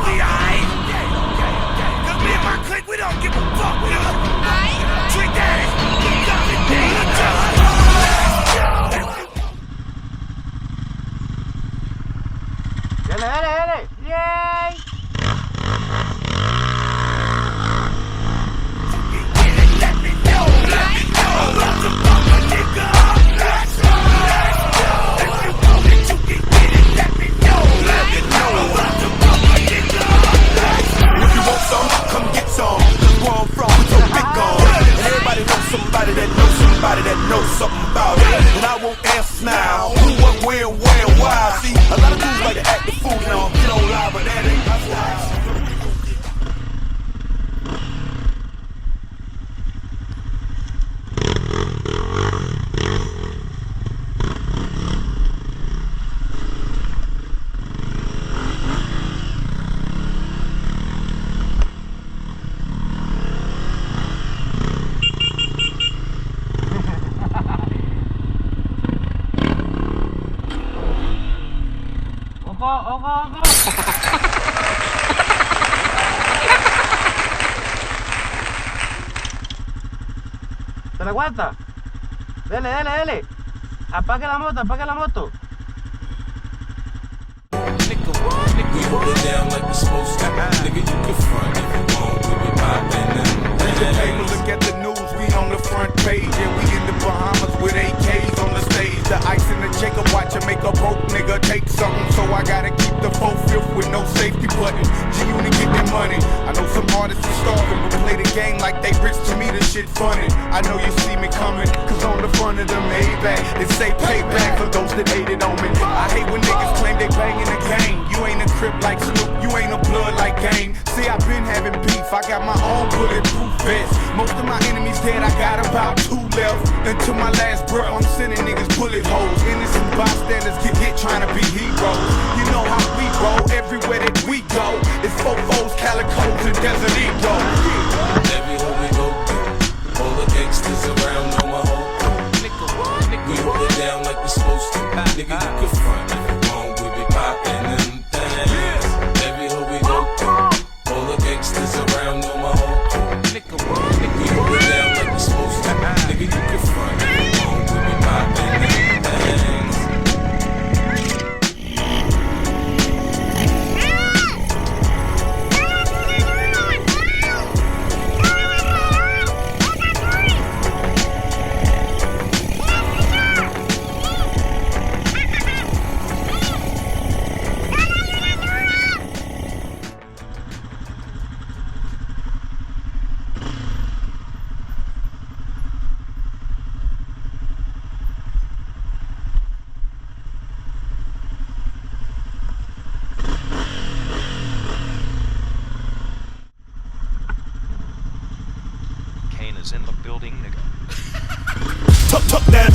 we aight? Cause me and my clique, we don't give a fuck, nigga. Trick Daddy. Dale, dale, dale. Yay! That knows something about it, and I won't answer now. Who, what, where, why? See, a lot of dudes like to act the fool now. Get on live, but that ain't my style. Ojo. ¿Se la aguanta? Dele. Apague la moto. We hold it down like we supposed to. Nigga, you can front if you want. We be poppin' them. Look at the news, we on the front page, and we in the Bahamas with AKs on the stage. The ice in the Jacob watch and make a broke nigga take something, so I gotta keep the 4/5 with no safety button. G-Unit get their money. I know some artists are starving, but play the game like they rich. To me, the shit funny. I know you see me coming, cause on the front of the Maybach, it say payback for those that hated on me. I hate when niggas claim they banging the game. You ain't a crip like Snoop, you ain't a blood like Game. See, I've been having beef, I got my own bulletproof vest. Most of my enemies dead, I got about 2 left. Until my last breath, I'm sending niggas bullet holes. Innocent bystanders get hit trying to be heroes. You know how we roll, everywhere that we go. It's fofos, calicos, and Desert Eagle. Everywhere we go through, all the gangsters around know my whole crew. We hold it down like we supposed to. Nigga, you can front if you want. We be poppin' them things. Everywhere we go through, all the gangsters around know my whole crew. We hold it down like we supposed to. Nigga, you can front if you want. We be poppin' them things. In the building, nigga. Tuck that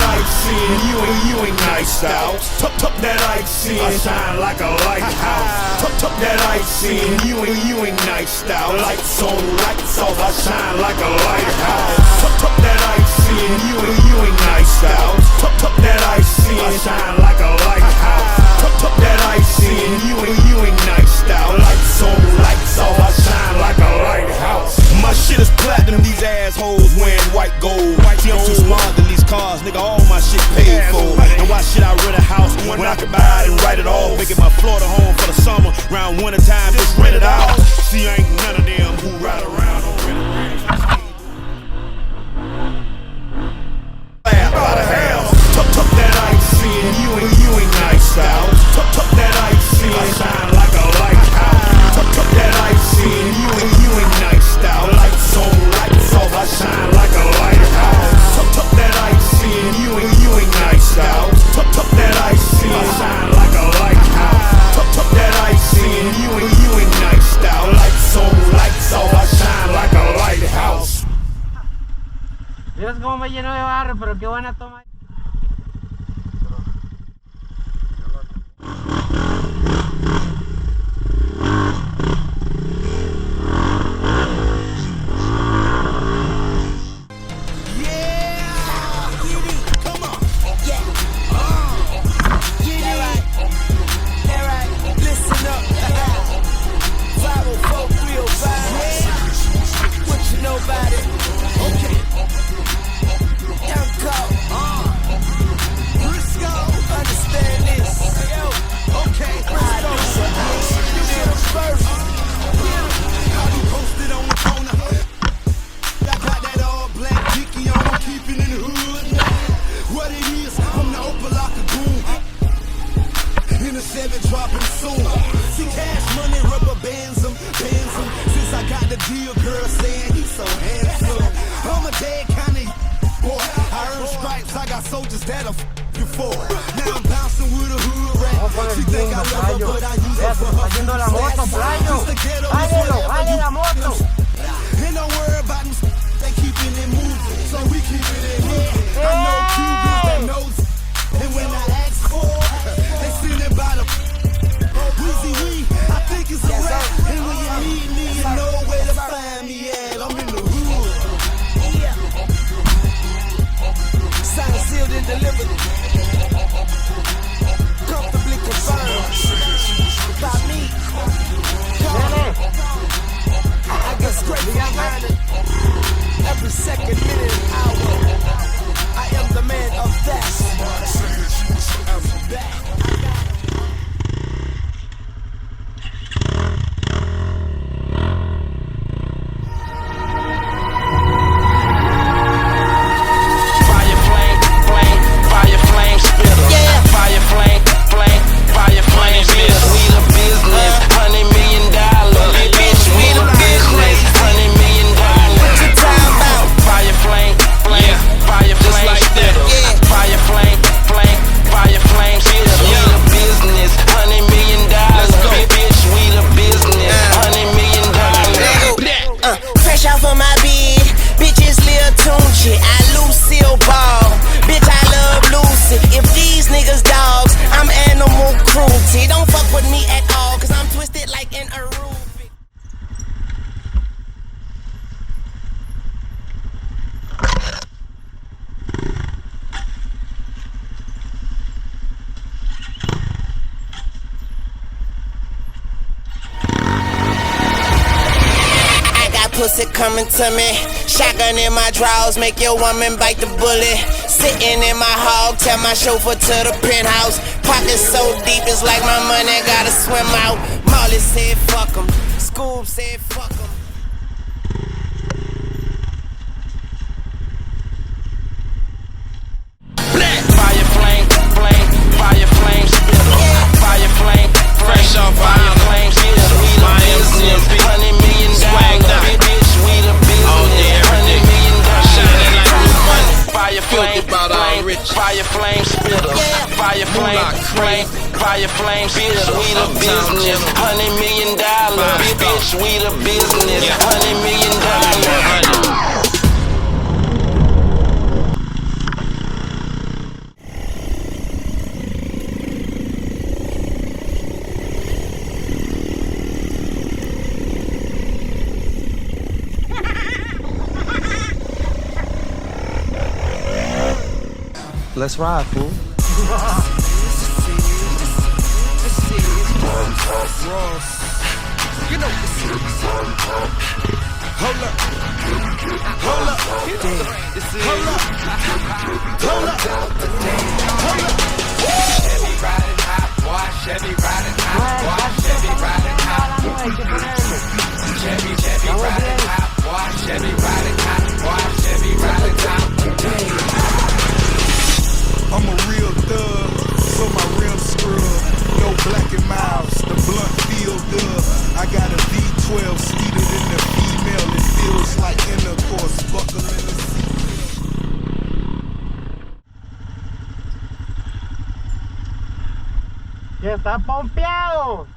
ice in. You ain't nice out. Tuck that ice in. I shine like a lighthouse. Tuck that ice in. You ain't nice out. Lights on, lights off. I shine like a lighthouse. Tuck that ice in. You ain't nice out. Tuck that ice in. I shine like a lighthouse. Tuck that ice in. You ain't nice out. Lights on, lights off. I shine like a lighthouse. My shit is platinum. These assholes wearing white gold. See, I'm too smart than these cars, nigga. All my shit paid for. And why should I rent a house when I could buy it and write it off? Making my Florida home for the summer. Round winter time, just rent it out. See, I ain't none of them who ride around on rental. By the house, tuck that ice in. You ain't nice out. Tuck that ice in. I shine like a lighthouse. Tuck that ice in. You ain't nice out. Lights on, lights off. I shine like a lighthouse. Tuck that ice in. You ain't nice out. Tuck that ice in. I shine like a lighthouse. Tuck that ice in. You ain't nice out. Lights on, lights off. I shine like a lighthouse. Dios, como me lleno de barro, pero qué buena toma. got soldiers that'll you for. Now I'm bouncing with a hood rat. She think I love her, but I use her for her. Haciendo la moto, playo. Vale la moto. And don't worry about them, they keeping it moving, so we keeping it moving. I know Cubans that knows, and when I ask for it, they send it by the Weezy Wee. I think it's a rap, and when you need me, you know where to find me at. I'm in the hood. Signed, sealed, and delivered. Comfortably confirmed by me. I get straight behind it. Every second, minute, and hour. I am the man of that. I'm back. Pussy coming to me, shotgun in my drawers, make your woman bite the bullet. Sitting in my hog, tell my chauffeur to the penthouse. Pockets so deep, it's like my money gotta swim out. Molly said fuck 'em, Scoob said fuck 'em. Fire flame, flame, fire flame, spitter. Fire flame, fresh off fire flame, spitter. We the business, $100 million. Bitch, we the business, $100 million. Shining like new money. Fire flame, flame, fire flame, spitter. Fire flame, flame, fire flame, spitter. We the business, $100 million. Bitch, we the business, $100 million. Let's ride, fool. Chevy riding hot, boy. Chevy riding hot, boy. Chevy riding hot. Chevy riding hot, boy. Chevy riding hot, boy. Chevy riding hot. I'm a real thug, so my rims scrub. No black and miles, the blunt feel good. I got a V12 sweeter than the female. It feels like intercourse, buckle in the seat. Ya está pompeado.